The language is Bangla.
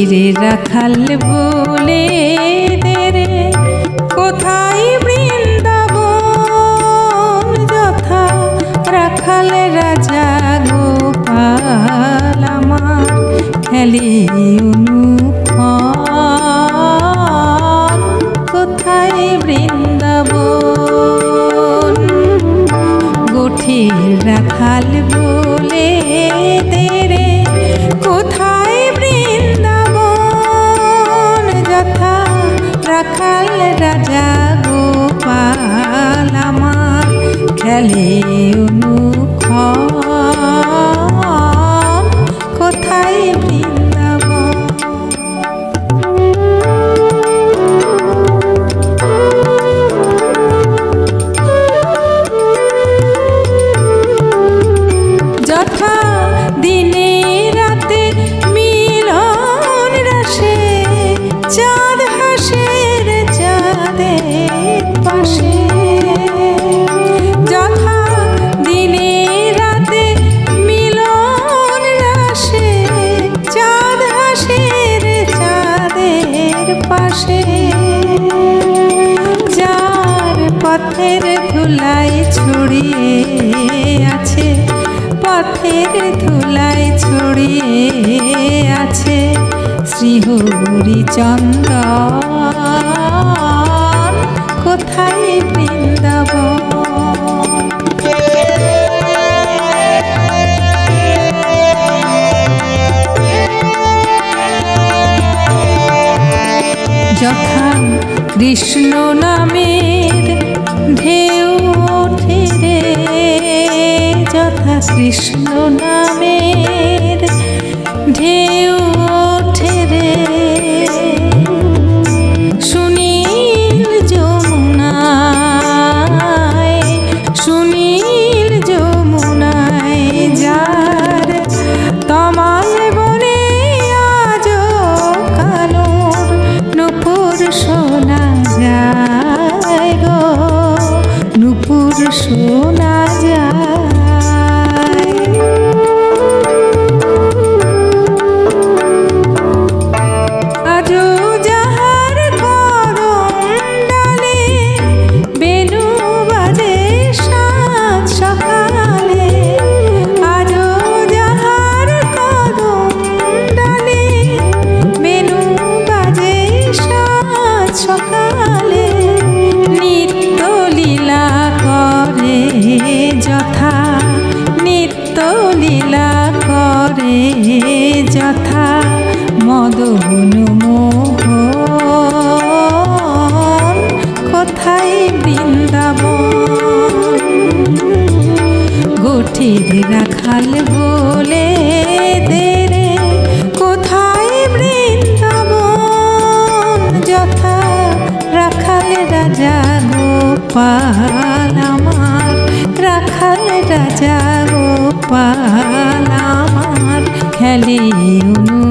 গঠির রাখাল বলে দেরে কোথায় বৃন্দাবন, যথা রাখাল রাজা গোপাল আমার খেলে অনুক্ষণ, কোথায় বৃন্দাবন। গঠির রাখাল বলে দেরে কোথায় বৃন্দাবন, যথা রাখাল রাজা গোপাল আমার খেলে অনুক্ষণ, কোথায় বৃন্দাবন। যথা দিনে রাতে মিলন রাশে চাঁদ হাসে রে চাঁদের পাশে, যথা দিনে রাতে মিলন রাশে চাঁদ হাসে রে চাঁদের পাশে। যার পথের ধুলাই ছড়িয়ে আছে, পথের ধুলাই ছড়িয়ে আছে শ্রীহরিচন্দন, কোথায় বৃন্দাবন। যথা কৃষ্ণ নামের ঢেউ ওঠে রে, যথা কৃষ্ণ নামের ঢেউ ওঠে রে সুনীল যমুনায়, সুনীল যমুনায়। যার তমাল বনে আজ কানুর নূপুর শোনা যায় গো, নূপুর শোনা যায়। আজও যাহার করম ডালে বেণু বাজে সাত সকালে, আজও যাহার করম ডালে বেণু বাজে সাত সকালে। নিত্য লীলা করে যথা, নিত্য লীলা করে যথা মদন মোহন, কোথায় বৃন্দাবন। গঠির রাখাল বলে দেরে কোথায় বৃন্দাবন, যথা রাখাল রাজা গোপাল আমার, রাখাল রাজা গোপাল আমার খেলে অনু